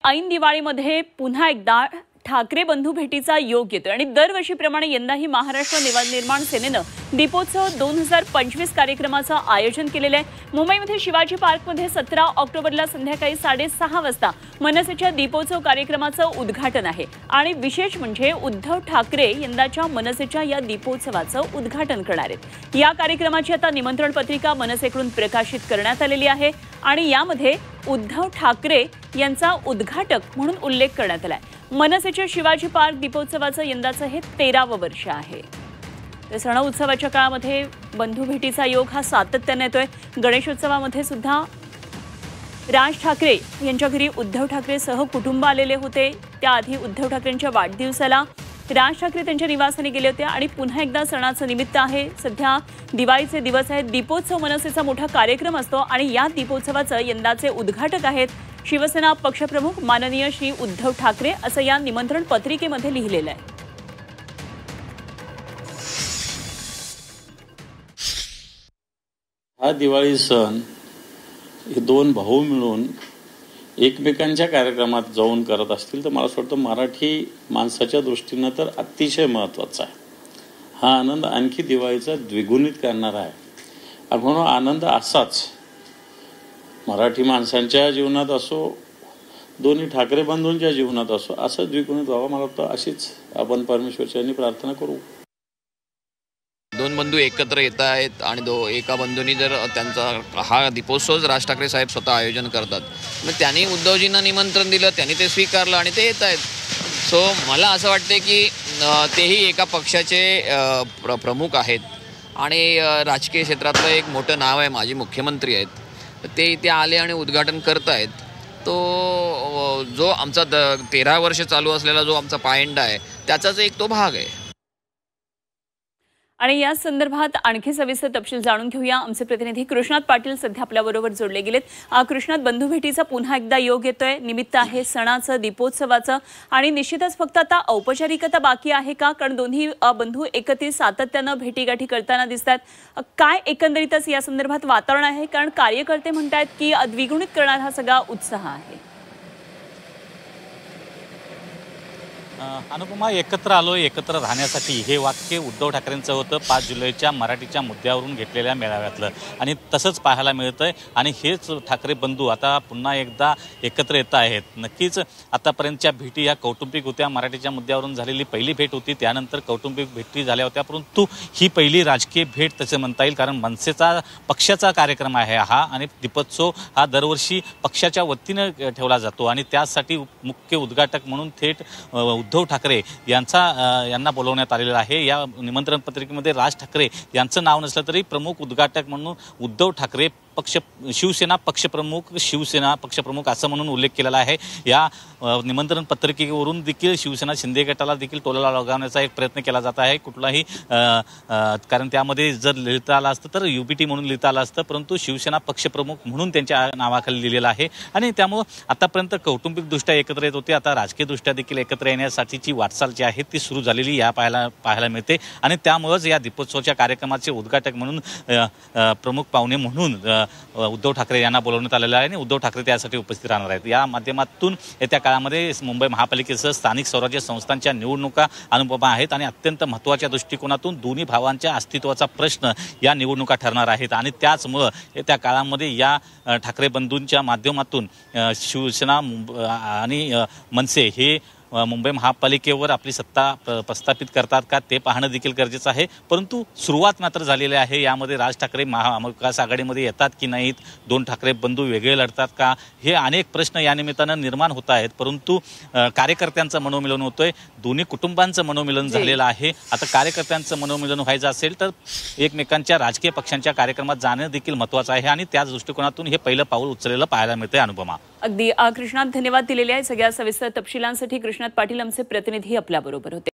ऐन दिवाळीमध्ये पुन्हा एकदा ठाकरे बंधू भेटीचा योग येतोय आणि दरवर्षीप्रमाणे यंदाही महाराष्ट्र नवनिर्माण सेनेनं दीपोत्सव 2025 कार्यक्रमाचं आयोजन केलेलं आहे। मुंबईमध्ये शिवाजी पार्कमध्ये 17 ऑक्टोबरला संध्याकाळी 6:30 वाजता मनसेच्या दीपोत्सव कार्यक्रमाचं उद्घाटन आहे आणि विशेष म्हणजे उद्धव ठाकरे यंदाच्या मनसेच्या या दीपोत्सवाचं उद्घाटन करणार आहेत। या कार्यक्रमाची आता निमंत्रण पत्रिका मनसेकडून प्रकाशित करण्यात आलेली आहे आणि यामध्ये उद्धव ठाकरे यांचा उद्घाटक म्हणून उल्लेख करण्यात आलाय। मनसेच्या शिवाजी पार्क दीपोत्सवाचं यंदाचं हे 13वं वर्ष आहे। तर सण उत्सवाच्या काळामध्ये बंधू भेटीचा योग हा सातत्याने येतोय। गणेशोत्सवामध्ये सुद्धा राज ठाकरे यांच्या घरी उद्धव ठाकरे सह कुटुंब आलेले होते। त्याआधी उद्धव ठाकरेंच्या वाढदिवसाला राज ठाकरे त्यांच्या निवासाने गेले होते आणि पुन्हा एकदा सणाचं निमित्त आहे। सध्या दिवाळीचे दिवस आहेत। दीपोत्सव मनसेचा मोठा कार्यक्रम असतो आणि या दीपोत्सवाचं यंदाचे उद्घाटक आहेत शिवसेना पक्षप्रमुख माननीय श्री उद्धव ठाकरे, असं या निमंत्रण पत्रिकेमध्ये लिहिलेलं आहे। हा दिवाळी सण हे दोन भाऊ मिळून एकमेकांच्या कार्यक्रमात जाऊन करत असतील तर मला असं वाटतं मराठी माणसाच्या दृष्टीनं तर अतिशय महत्त्वाचा आहे। हा आनंद आणखी दिवाळीचा द्विगुणित करणारा आहे आणि म्हणून आनंद असाच मराठी माणसांच्या जीवनात असो, दोन्ही ठाकरे बंधूंच्या जीवनात असो, असं द्विगुणित व्हावं मला वाटतं। अशीच आपण परमेश्वराची प्रार्थना करू। दोन बंधू एकत्र येत आहेत आणि एका बंधूंनी जर त्यांचा हा दीपोत्सव राज ठाकरे साहेब स्वतः आयोजन करतात, मग त्यांनी उद्धवजींना निमंत्रण दिलं, त्यांनी ते स्वीकारलं आणि ते येत आहेत। सो मला असं वाटते की तेही एका पक्षाचे प्रमुख आहेत आणि राजकीय क्षेत्रातलं एक मोठं नाव आहे, माजी मुख्यमंत्री आहेत। ते इथे आले आणि उद्घाटन करत आहेत। तो जो आमचा 13 वर्ष चालू असलेला जो आमचा पायंडा आहे त्याचाच एक तो भाग आहे। आणि या संदर्भात आणखी सविस्तर तपशील जाणून घेऊया। आमचे प्रतिनिधी कृष्णात पाटील सध्या आपल्याबरोबर जोडले गेलेत। कृष्णात, बंधू भेटीचा पुन्हा एकदा योग येतोय, निमित्त आहे सणाचं, दीपोत्सवाचं आणि निश्चितच फक्त आता औपचारिकता बाकी आहे का? कारण दोन्ही बंधू एकत्रित सातत्यानं भेटीगाठी करताना दिसतात। काय एकंदरीतच या संदर्भात वातावरण आहे? कारण कार्यकर्ते म्हणतात की द्विगुणित करणारा हा सगळा उत्साह आहे। अनुपमा, एकत्र आलो एकत्र राहण्यासाठी हे वाक्य उद्धव ठाकरेंचं होतं 5 जुलैच्या मराठीच्या मुद्द्यावरून घेतलेल्या मेळाव्यातलं आणि तसंच पाहायला मिळतंय आणि हेच ठाकरे बंधू आता पुन्हा एकदा एकत्र येत आहेत। नक्कीच आतापर्यंतच्या भेटी या कौटुंबिक होत्या, मराठीच्या मुद्द्यावरून झालेली पहिली भेट होती, त्यानंतर कौटुंबिक भेटी झाल्या होत्या, परंतु ही पहिली राजकीय भेट तसं म्हणता येईल, कारण मनसेचा पक्षाचा कार्यक्रम आहे हा आणि दीपोत्सव हा दरवर्षी पक्षाच्या वतीनं ठेवला जातो आणि त्यासाठी मुख्य उद्घाटक म्हणून थेट उद्धव ठाकरे यांना बोलवण्यात आलेलं आहे। या निमंत्रण पत्रिकेमध्ये राज ठाकरे यांचं नाव नसलं तरी प्रमुख उद्घाटक म्हणून उद्धव ठाकरे शिवसेना पक्षप्रमुख असं म्हणून उल्लेख केलेला आहे। या निमंत्रण पत्रिकेवरून देखील शिवसेना शिंदे गटाला देखील टोला लगावण्याचा एक प्रयत्न केला जात आहे। कुठलाही कारण त्यामध्ये जर लिहिता आलं असतं तर UBT म्हणून लिहिता आलं असतं, परंतु शिवसेना पक्षप्रमुख म्हणून त्यांच्या नावाखाली लिहिलेलं आहे आणि त्यामुळं आतापर्यंत कौटुंबिकदृष्ट्या एकत्र येत होते, आता राजकीयदृष्ट्या देखील एकत्र येण्यासाठीची वाटचाल जी आहे ती सुरू झालेली या पाहायला मिळते आणि त्यामुळेच या दीपोत्सवाच्या कार्यक्रमाचे उद्घाटक म्हणून प्रमुख पाहुणे म्हणून उद्धव ठाकरे यांना बोलवण्यात आलेलं आहे आणि उद्धव ठाकरे त्यासाठी उपस्थित राहणार आहेत। या माध्यमातून येत्या काळामध्ये मुंबई महापालिकेसह स्थानिक स्वराज्य संस्थांच्या निवडणुका अनुपमा आहेत आणि अत्यंत महत्त्वाच्या दृष्टिकोनातून दोन्ही भावांच्या अस्तित्वाचा प्रश्न या निवडणुका ठरणार आहेत आणि त्याचमुळं येत्या काळामध्ये या ठाकरे बंधूंच्या माध्यमातून शिवसेना आणि मनसे हे मुंबई महापालिकेवर आपली सत्ता प्रस्थापित करतात का ते पाहणं देखील गरजेचं आहे। परंतु सुरुवात मात्र झालेली आहे। यामध्ये राज ठाकरे महाविकास आघाडीमध्ये येतात की नाहीत, दोन ठाकरे बंधू वेगळे लढतात का, हे अनेक प्रश्न या निमित्तानं निर्माण होत आहेत। परंतु कार्यकर्त्यांचं मनोमिलन होतोय, दोन्ही कुटुंबांचं मनोमिलन झालेलं आहे। आता कार्यकर्त्यांचं मनोमिलन व्हायचं असेल तर एकमेकांच्या राजकीय पक्षांच्या कार्यक्रमात जाणं देखील महत्त्वाचं आहे आणि त्याच दृष्टिकोनातून हे पहिलं पाऊल उचललेलं पाहायला मिळतंय। अनुपमा, अगदी कृष्णात, धन्यवाद दिलेले आहे सगळ्या सविस्तर तपशिलांसाठी। कृष्णात पाटील आमचे प्रतिनिधी आपल्याबरोबर होते।